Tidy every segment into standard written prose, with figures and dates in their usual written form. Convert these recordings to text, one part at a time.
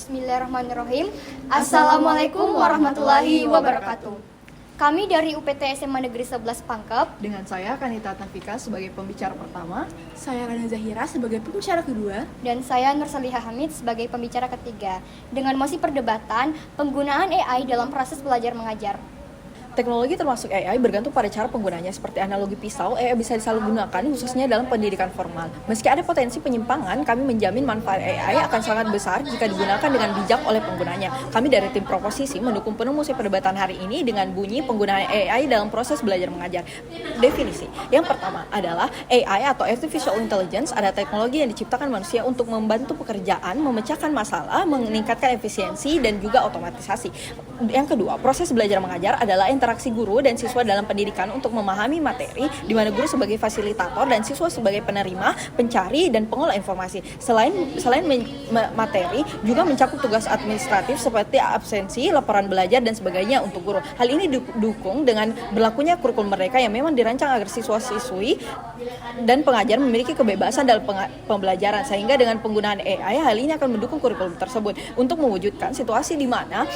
Bismillahirrahmanirrahim. Assalamualaikum warahmatullahi wabarakatuh. Kami dari UPT SMA Negeri 11 Pangkep. Dengan saya Kanita Tanfika sebagai pembicara pertama, saya Rana Zahira sebagai pembicara kedua, dan saya Nursalihah Hamid sebagai pembicara ketiga. Dengan mosi perdebatan penggunaan AI dalam proses belajar mengajar. teknologi termasuk AI bergantung pada cara penggunanya. Seperti analogi pisau, AI bisa disalahgunakan khususnya dalam pendidikan formal. Meski ada potensi penyimpangan, kami menjamin manfaat AI akan sangat besar jika digunakan dengan bijak oleh penggunanya. Kami dari tim proposisi mendukung penuh mosi perdebatan hari ini dengan bunyi penggunaan AI dalam proses belajar mengajar. Definisi. Yang pertama adalah AI atau Artificial Intelligence adalah teknologi yang diciptakan manusia untuk membantu pekerjaan, memecahkan masalah, meningkatkan efisiensi, dan juga otomatisasi. Yang kedua, proses belajar mengajar adalah interaksi guru dan siswa dalam pendidikan untuk memahami materi, di mana guru sebagai fasilitator dan siswa sebagai penerima, pencari, dan pengolah informasi. Selain materi, juga mencakup tugas administratif seperti absensi, laporan belajar, dan sebagainya untuk guru. Hal ini didukung dengan berlakunya kurikulum mereka yang memang dirancang agar siswa-siswi dan pengajar memiliki kebebasan dalam pembelajaran, sehingga dengan penggunaan AI, hal ini akan mendukung kurikulum tersebut untuk mewujudkan situasi di mana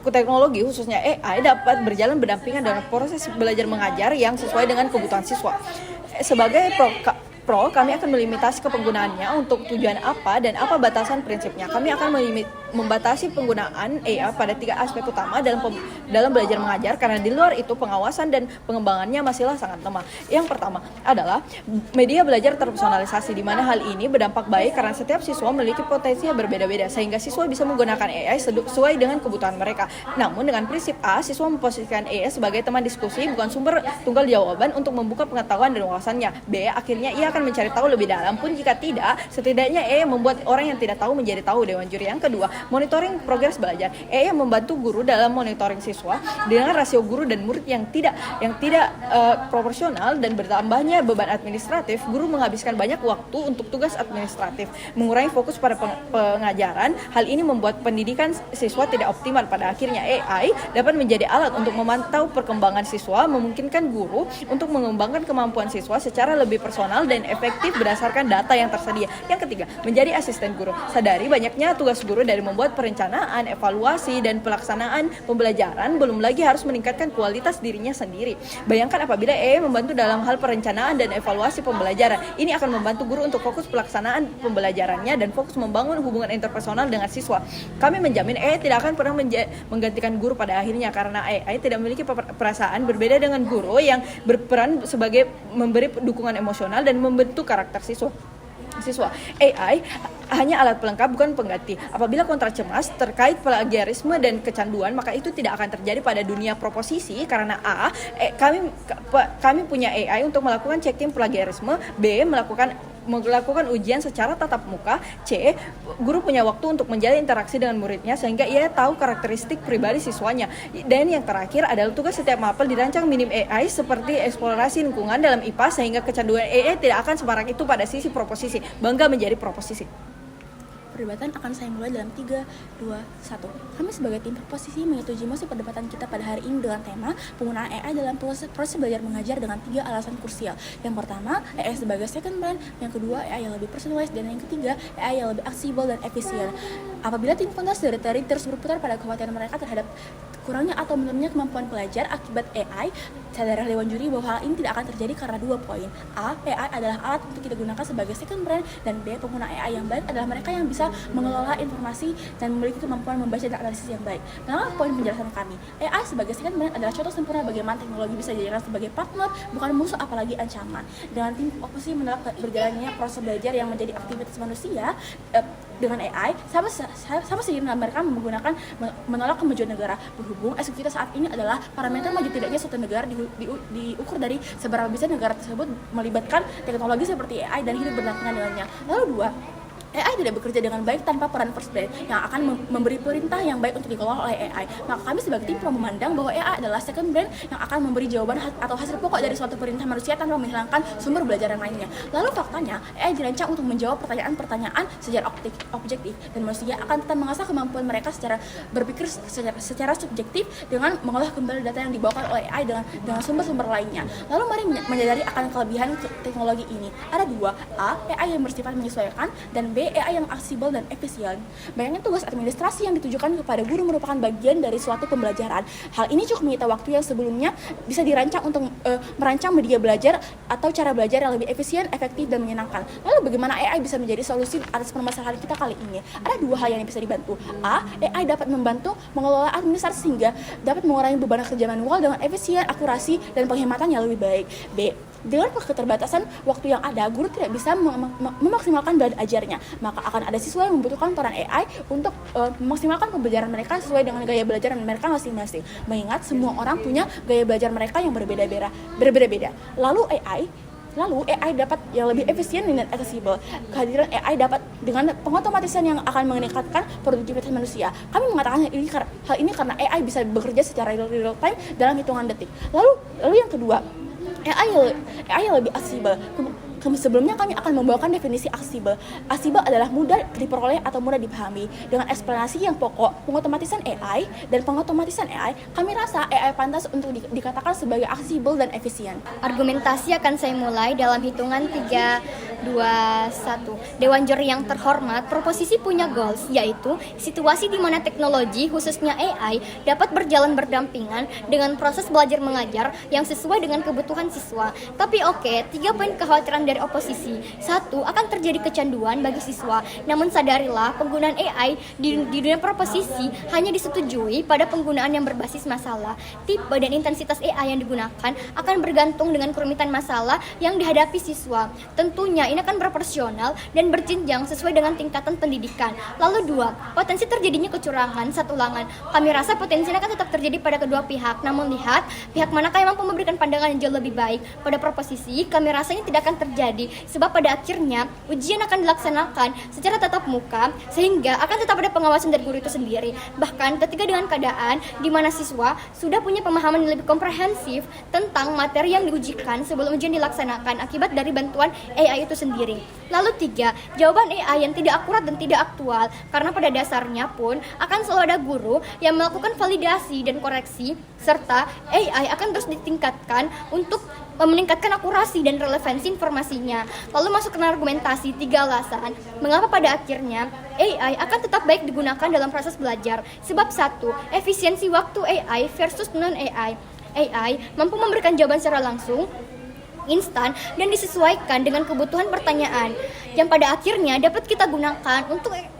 teknologi khususnya AI dapat berjalan berdampingan dengan proses belajar mengajar yang sesuai dengan kebutuhan siswa. Sebagai pro, kami akan melimitasi penggunaannya untuk tujuan apa dan apa batasan prinsipnya. Kami akan membatasi penggunaan AI pada 3 aspek utama dalam belajar mengajar, karena di luar itu pengawasan dan pengembangannya masihlah sangat lemah. Yang pertama adalah media belajar terpersonalisasi, di mana hal ini berdampak baik karena setiap siswa memiliki potensi yang berbeda-beda, sehingga siswa bisa menggunakan AI sesuai dengan kebutuhan mereka. Namun dengan prinsip A, siswa memposisikan AI sebagai teman diskusi, bukan sumber tunggal jawaban untuk membuka pengetahuan dan wawasannya. B, akhirnya ia akan mencari tahu lebih dalam, pun jika tidak, setidaknya AI membuat orang yang tidak tahu menjadi tahu. Dewan juri. Yang kedua, monitoring progres belajar. AI membantu guru dalam monitoring siswa dengan rasio guru dan murid yang tidak proporsional, dan bertambahnya beban administratif. Guru menghabiskan banyak waktu untuk tugas administratif, mengurangi fokus pada pengajaran. Hal ini membuat pendidikan siswa tidak optimal. Pada akhirnya AI dapat menjadi alat untuk memantau perkembangan siswa, memungkinkan guru untuk mengembangkan kemampuan siswa secara lebih personal dan efektif berdasarkan data yang tersedia. Yang ketiga, menjadi asisten guru. Sadari banyaknya tugas guru dari membuat perencanaan, evaluasi, dan pelaksanaan pembelajaran, belum lagi harus meningkatkan kualitas dirinya sendiri. Bayangkan apabila AI membantu dalam hal perencanaan dan evaluasi pembelajaran. Ini akan membantu guru untuk fokus pelaksanaan pembelajarannya dan fokus membangun hubungan interpersonal dengan siswa. Kami menjamin AI tidak akan pernah menggantikan guru pada akhirnya, karena AI tidak memiliki perasaan, berbeda dengan guru yang berperan sebagai memberi dukungan emosional dan membentuk karakter siswa. AI hanya alat pelengkap, bukan pengganti. Apabila kontra cemas terkait plagiarisme dan kecanduan, maka itu tidak akan terjadi pada dunia proposisi, karena kami punya AI untuk melakukan checking plagiarisme. B, melakukan ujian secara tatap muka. C, guru punya waktu untuk menjalin interaksi dengan muridnya sehingga ia tahu karakteristik pribadi siswanya. Dan yang terakhir adalah tugas setiap mapel dirancang minim AI seperti eksplorasi lingkungan dalam IPA, sehingga kecanduan AI tidak akan separah itu pada sisi proposisi. Bangga menjadi proposisi. Perdebatan akan saya mulai dalam 3, 2, 1. Kami sebagai tim proposisi menyetujui mosi perdebatan kita pada hari ini dengan tema penggunaan AI dalam proses belajar mengajar dengan 3 alasan krusial. Yang pertama, AI sebagai second brain. Yang kedua, AI yang lebih personalized. Dan yang ketiga, AI yang lebih aksibel dan efisien. Apabila tim kontas dari terus berputar pada kekhawatiran mereka terhadap kurangnya atau menurunnya kemampuan pelajar akibat AI, sadarlah Dewan Juri bahwa hal ini tidak akan terjadi karena 2 poin. A, AI adalah alat untuk kita gunakan sebagai second brain, dan B, pengguna AI yang baik adalah mereka yang bisa mengelola informasi dan memiliki kemampuan membaca dan analisis yang baik. Dalam poin penjelasan kami, AI sebagai second brain adalah contoh sempurna bagaimana teknologi bisa dijadikan sebagai partner, bukan musuh apalagi ancaman. Dengan tim oposisi menolak berjalannya proses belajar yang menjadi aktivitas manusia dengan AI, sama saja dengan mereka menolak kemajuan negara. Berhubung eksekutif saat ini adalah parameter maju tidaknya suatu negara diukur dari seberapa bisa negara tersebut melibatkan teknologi seperti AI dan hidup berdampingan dengannya. Lalu 2, AI tidak bekerja dengan baik tanpa peran first brain yang akan memberi perintah yang baik untuk dikelola oleh AI. Maka kami sebagai tim memandang bahwa AI adalah second brain yang akan memberi jawaban atau hasil pokok dari suatu perintah manusia tanpa menghilangkan sumber belajar yang lainnya. Lalu faktanya, AI dirancang untuk menjawab pertanyaan-pertanyaan secara objektif, dan manusia akan tetap mengasah kemampuan mereka secara berpikir secara subjektif dengan mengolah kembali data yang dibawakan oleh AI dengan sumber-sumber lainnya. Lalu mari menyadari akan kelebihan teknologi ini. Ada 2, A, AI yang bersifat menyesuaikan, dan B, B. AI yang aksibel dan efisien. Banyaknya tugas administrasi yang ditujukan kepada guru merupakan bagian dari suatu pembelajaran. Hal ini cukup menyita waktu yang sebelumnya bisa dirancang untuk merancang media belajar atau cara belajar yang lebih efisien, efektif, dan menyenangkan. Lalu bagaimana AI bisa menjadi solusi atas permasalahan kita kali ini? Ada dua hal yang bisa dibantu. A. AI dapat membantu mengelola administrasi sehingga dapat mengurangi beban kerja manual dengan efisien, akurasi, dan penghematan yang lebih baik. B. Dengan keterbatasan waktu yang ada, guru tidak bisa memaksimalkan bahan ajarnya. Maka akan ada siswa yang membutuhkan peran AI untuk memaksimalkan pembelajaran mereka sesuai dengan gaya belajar mereka masing-masing. Mengingat semua orang punya gaya belajar mereka yang berbeda-beda. Lalu AI dapat yang lebih efisien dan aksesibel. Kehadiran AI dapat dengan pengotomatisan yang akan meningkatkan produktivitas manusia. Kami mengatakan hal ini karena AI bisa bekerja secara real time dalam hitungan detik. Lalu yang kedua, AI yang lebih aksesibel. Sebelumnya kami akan membawakan definisi aksesibel. Aksesibel adalah mudah diperoleh atau mudah dipahami. Dengan eksplanasi yang pokok, pengotomatisan AI, kami rasa AI pantas untuk dikatakan sebagai aksesibel dan efisien. Argumentasi akan saya mulai dalam hitungan 3, 2, 1. Dewan juri yang terhormat, proposisi punya goals, yaitu situasi di mana teknologi, khususnya AI, dapat berjalan berdampingan dengan proses belajar mengajar yang sesuai dengan kebutuhan siswa. Tapi 3 poin kekhawatiran dari oposisi. 1. Akan terjadi kecanduan bagi siswa. Namun sadarilah, penggunaan AI di dunia proposisi hanya disetujui pada penggunaan yang berbasis masalah. Tipe dan intensitas AI yang digunakan akan bergantung dengan kerumitan masalah yang dihadapi siswa. Tentunya ini akan proporsional dan berjenjang sesuai dengan tingkatan pendidikan. Lalu 2. Potensi terjadinya kecurangan saat ulangan. Kami rasa potensinya akan tetap terjadi pada kedua pihak. Namun lihat pihak manakah yang mampu memberikan pandangan yang jauh lebih baik. Pada proposisi, kami rasanya tidak akan terjadi, sebab pada akhirnya ujian akan dilaksanakan secara tatap muka sehingga akan tetap ada pengawasan dari guru itu sendiri. Bahkan ketika dengan keadaan di mana siswa sudah punya pemahaman yang lebih komprehensif tentang materi yang diujikan sebelum ujian dilaksanakan akibat dari bantuan AI itu sendiri. Lalu 3, jawaban AI yang tidak akurat dan tidak aktual, karena pada dasarnya pun akan selalu ada guru yang melakukan validasi dan koreksi, serta AI akan terus ditingkatkan untuk meningkatkan akurasi dan relevansi informasinya. Lalu masuk ke argumentasi 3 alasan mengapa pada akhirnya AI akan tetap baik digunakan dalam proses belajar. Sebab 1, efisiensi waktu AI versus non-AI. AI mampu memberikan jawaban secara langsung, instan, dan disesuaikan dengan kebutuhan pertanyaan yang pada akhirnya dapat kita gunakan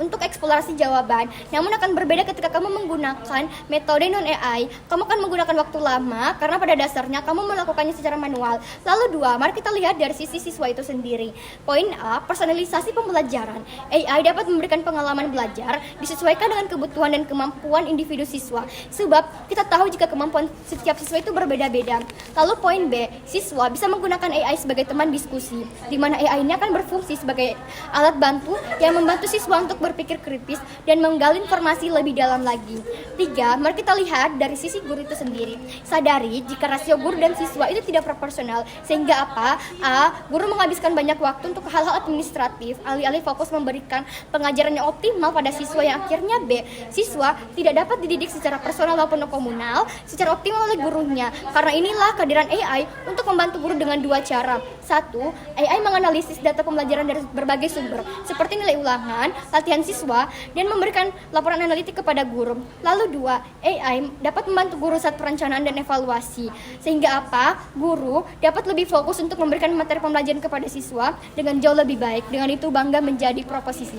untuk eksplorasi jawaban. Namun akan berbeda ketika kamu menggunakan metode non-AI. Kamu akan menggunakan waktu lama karena pada dasarnya kamu melakukannya secara manual. Lalu 2, mari kita lihat dari sisi siswa itu sendiri. Poin A, personalisasi pembelajaran. AI dapat memberikan pengalaman belajar disesuaikan dengan kebutuhan dan kemampuan individu siswa. Sebab kita tahu jika kemampuan setiap siswa itu berbeda-beda. Lalu poin B, siswa bisa menggunakan AI sebagai teman diskusi, di mana AI ini akan berfungsi sebagai alat bantu yang membantu siswa untuk berpikir kritis dan menggali informasi lebih dalam lagi. 3, mari kita lihat dari sisi guru itu sendiri. Sadari jika rasio guru dan siswa itu tidak proporsional, sehingga apa? A, guru menghabiskan banyak waktu untuk hal-hal administratif, alih-alih fokus memberikan pengajaran yang optimal pada siswa, yang akhirnya B, siswa tidak dapat dididik secara personal maupun komunal secara optimal oleh gurunya. Karena inilah kehadiran AI untuk membantu guru dengan 2 cara. 1, AI menganalisis data pembelajaran dari berbagai sumber, seperti nilai ulangan, latihan siswa, dan memberikan laporan analitik kepada guru. Lalu 2, AI dapat membantu guru saat perencanaan dan evaluasi. Sehingga apa? Guru dapat lebih fokus untuk memberikan materi pembelajaran kepada siswa dengan jauh lebih baik. Dengan itu bangga menjadi proposisi.